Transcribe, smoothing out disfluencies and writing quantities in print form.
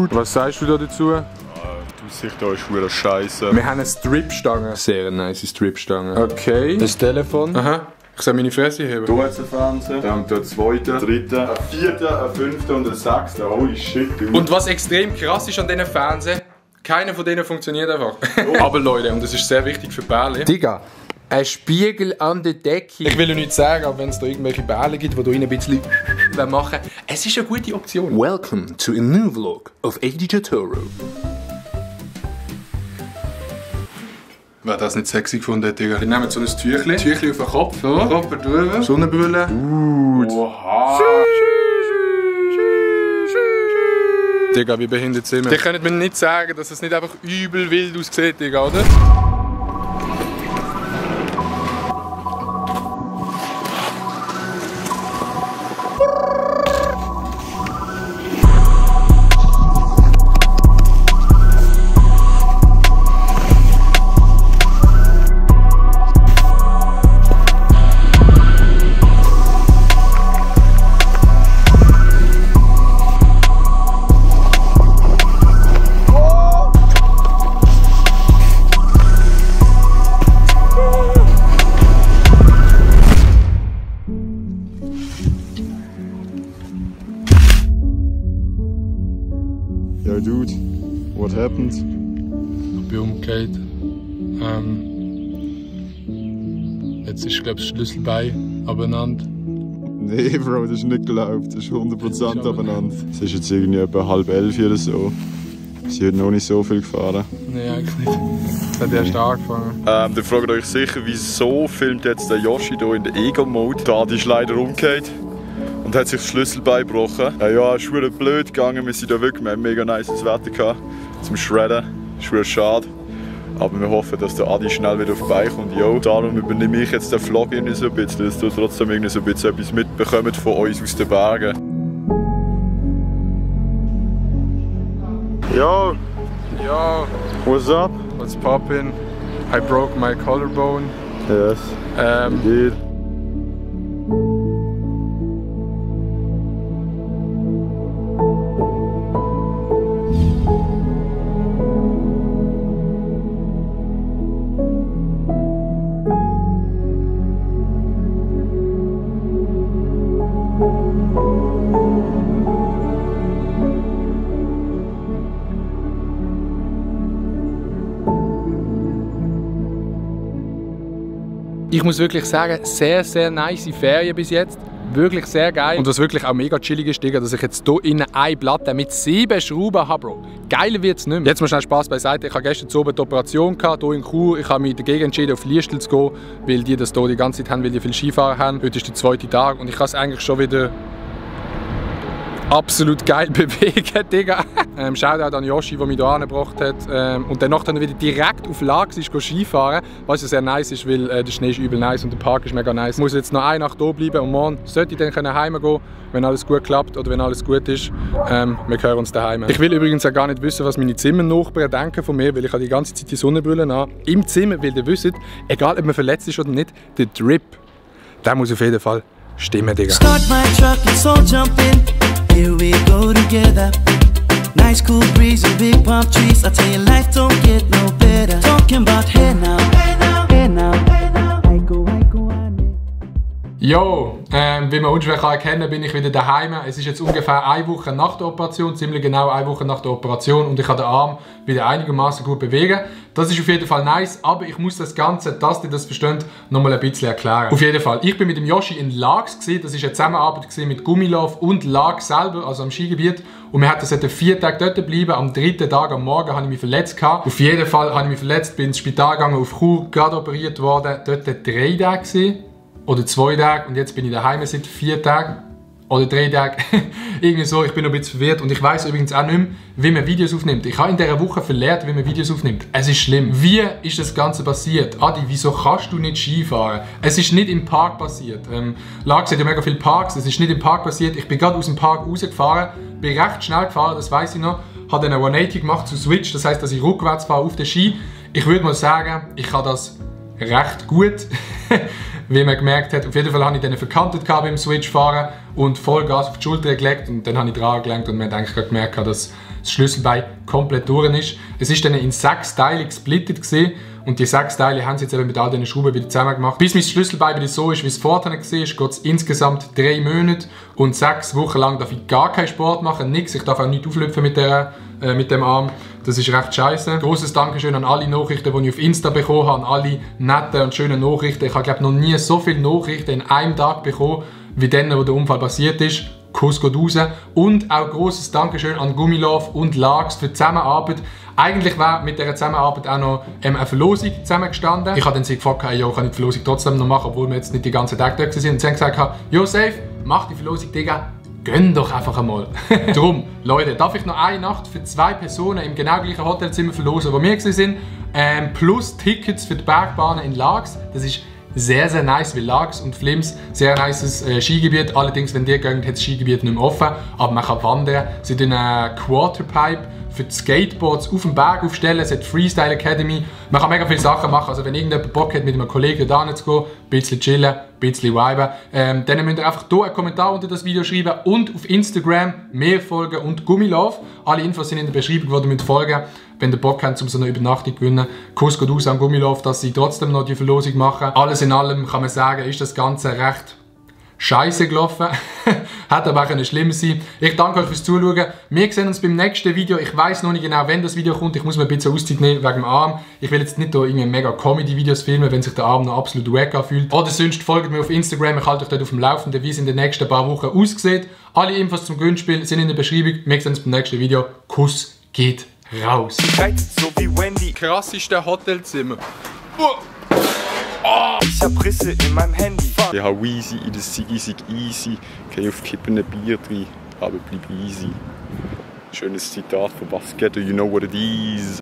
Dude. Was sagst du da dazu? Die Sicht da ist schwer scheiße. Wir haben eine Stripstange. Sehr nice Stripstange. Okay. Das Telefon. Aha. Ich soll meine Fresse heben. Hier hat es einen Fernseher, dann der zweite, dritte, ein vierter, ein fünfter und ein sechster. Holy shit, dude. Und was extrem krass ist an diesen Fernsehen, keiner von denen funktioniert einfach. Aber Leute, und das ist sehr wichtig für Bärle. Digga, ein Spiegel an der Decke. Ich will ja nichts sagen, aber wenn es da irgendwelche Bärle gibt, die da ein bisschen machen, es ist eine gute Option. Welcome to a new vlog of AD Totoro. Wer das nicht sexy gefunden hat, Digga. Wir nehmen so ein Tüchli auf den Kopf, so. Kopf drüber, Sonnenbrille. Oha. Digga, wie behindert sind wir? Die können mir nicht sagen, dass es nicht einfach übel wild aussieht, Digga, oder? Ja, dude, what happened? Ich bin umgekehrt. Jetzt ist, glaube ich, das Schlüsselbein abeinander. Nee, Bro, das ist nicht gelaufen. Das ist 100% abeinander. Es ist jetzt irgendwie etwa 10:30 oder so. Sie hat noch nicht so viel gefahren. Nein, eigentlich nicht. Das hat erst angefangen. Dann fragt ihr euch sicher, wieso filmt jetzt der Yoshi hier in der Ego-Mode? Da ist leider umgekehrt und hat sich das Schlüsselbein gebrochen. Ja, es ist wirklich blöd gegangen. Wir sind da wirklich, wir haben mega nices Wetter gehabt zum Shredden. Es ist wirklich schade. Aber wir hoffen, dass der Adi schnell wieder auf die Beine kommt. Jo, darum übernehme ich jetzt den Vlog irgendwie so ein bisschen, dass ihr trotzdem irgendwie so ein bisschen etwas mitbekommt von uns aus den Bergen. Yo! Yo! What's up? What's poppin'? I broke my collarbone. Yes. Indeed. Ich muss wirklich sagen, sehr, sehr nice Ferien bis jetzt. Wirklich sehr geil. Und was wirklich auch mega chillig ist, Digga, dass ich jetzt hier innen eine Platte mit 7 Schrauben habe, Bro. Geiler wird's nicht mehr. Jetzt mal schnell Spaß beiseite. Ich hatte gestern Abend die Operation gehabt, hier in Chur. Ich habe mich dagegen entschieden, auf Liestel zu gehen, weil die das hier die ganze Zeit haben, weil die viel Skifahren haben. Heute ist der 2. Tag und ich kann es eigentlich schon wieder absolut geil bewegen, Digga. Shoutout an Yoshi, der mich hier angebracht hat. Und danach dann wieder direkt auf Lage ist Skifahren, was ja sehr nice ist, weil der Schnee ist übel nice und der Park ist mega nice. Ich muss jetzt noch eine Nacht hier bleiben und morgen sollte ich dann heim gehen, wenn alles gut klappt oder wenn alles gut ist. Wir hören uns daheim. Ich will übrigens auch gar nicht wissen, was meine Zimmernachbarn denken von mir, weil ich habe die ganze Zeit die Sonnenbrille an. Im Zimmer, weil ihr wisst, egal ob man verletzt ist oder nicht, der Drip, der muss auf jeden Fall stimmen, Digga. Start my truck, let's all jump in. Here we go together. Nice cool breeze and big palm trees. I tell you, life don't get no better. Talking about hey now, hey now, hey now, hey now. I go, I need. Jo, wie man unschwer erkennen kann, bin ich wieder daheim. Es ist jetzt ungefähr eine Woche nach der Operation, ziemlich genau eine Woche nach der Operation und ich kann den Arm wieder einigermaßen gut bewegen. Das ist auf jeden Fall nice, aber ich muss das Ganze, dass ihr das versteht, nochmal ein bisschen erklären. Auf jeden Fall, ich bin mit dem Yoshi in Laax gewesen. Das war eine Zusammenarbeit mit Gummilove und Laax selber, also am Skigebiet. Und wir hatten 4 Tage dort bleiben. Am 3. Tag am Morgen habe ich mich verletzt. Auf jeden Fall habe ich mich verletzt, bin ins Spital gegangen, auf Chur, gerade operiert worden. Dort 3 Tage gewesen. Oder 2 Tage und jetzt bin ich daheim seit 4 Tagen. Oder 3 Tage. Irgendwie so, ich bin noch ein bisschen verwirrt. Und ich weiss übrigens auch nicht mehr, wie man Videos aufnimmt. Ich habe in dieser Woche verlernt, wie man Videos aufnimmt. Es ist schlimm. Wie ist das Ganze passiert? Adi, wieso kannst du nicht Skifahren? Es ist nicht im Park passiert. Laax hat ja mega viele Parks. Es ist nicht im Park passiert. Ich bin gerade aus dem Park rausgefahren. Bin recht schnell gefahren, das weiss ich noch. Habe dann eine 180 gemacht zu Switch. Das heisst, dass ich rückwärts fahre auf den Ski. Ich würde mal sagen, ich kann das recht gut. Wie man gemerkt hat, auf jeden Fall habe ich dann verkantet beim Switch fahren und Vollgas auf die Schulter gelegt und dann habe ich dran gelenkt und man hat eigentlich gemerkt, dass das Schlüsselbein komplett durch ist. Es ist dann in 6 Teile gesplittet gewesen. Und die 6 Teile haben sie jetzt eben mit all diesen Schrauben wieder zusammen gemacht. Bis mein Schlüsselbein wieder so ist, wie es vorher war, geht es insgesamt 3 Monate und 6 Wochen lang darf ich gar keinen Sport machen, nichts. Ich darf auch nicht auflüpfen mit dem Arm. Das ist recht scheiße. Grosses Dankeschön an alle Nachrichten, die ich auf Insta bekommen habe, an alle netten und schönen Nachrichten. Ich habe, glaube noch nie so viele Nachrichten in einem Tag bekommen, wie dann, wo der Unfall passiert ist. Kuss geht raus. Und auch grosses Dankeschön an Gummilove und Lachs für die Zusammenarbeit. Eigentlich war mit dieser Zusammenarbeit auch noch eine Verlosung zusammengestanden. Ich habe dann sie gefragt, ja, kann ich die Verlosung trotzdem noch machen, obwohl wir jetzt nicht die ganze Tag da sind. Und sie haben gesagt, ja, safe, mach die Verlosung, Digga. Gönn doch einfach einmal. Drum, Leute, darf ich noch eine Nacht für 2 Personen im genau gleichen Hotelzimmer verlosen, wo wir waren, plus Tickets für die Bergbahnen in Laax. Das ist sehr, sehr nice, weil Laax und Flims sehr nices Skigebiet. Allerdings, wenn die gehen, hat das Skigebiet nicht mehr offen, aber man kann wandern. Sie haben eine Quarterpipe für die Skateboards auf dem Berg aufstellen, es hat Freestyle Academy. Man kann mega viele Sachen machen, also wenn irgendjemand Bock hat, mit einem Kollegen da hinzugehen, ein bisschen chillen, ein bisschen viben, dann müsst ihr einfach hier einen Kommentar unter das Video schreiben und auf Instagram mehr folgen und Gummilove. Alle Infos sind in der Beschreibung, wo ihr müsst folgen, wenn ihr Bock habt, um so eine Übernachtung zu gewinnen. Kuss geht aus an Gummilove, dass sie trotzdem noch die Verlosung machen. Alles in allem kann man sagen, ist das Ganze recht scheiße gelaufen. Hat aber auch schlimm sein. Ich danke euch fürs Zuschauen. Wir sehen uns beim nächsten Video. Ich weiß noch nicht genau, wenn das Video kommt. Ich muss mir ein bisschen Auszeit nehmen wegen dem Arm. Ich will jetzt nicht hier irgendwie mega Comedy-Videos filmen, wenn sich der Arm noch absolut wack anfühlt. Oder sonst folgt mir auf Instagram. Ich halte euch dort auf dem Laufenden, wie es in den nächsten paar Wochen aussieht. Alle Infos zum Gewinnspiel sind in der Beschreibung. Wir sehen uns beim nächsten Video. Kuss geht raus. So wie Wendy. Krasseste Hotelzimmer. Ich hab Risse in meinem Handy. Ich habe Weezy in der Siggi easy. Gehe auf Kippen ein Bier drin, aber bleib easy. Schönes Zitat von Basket, you know what it is.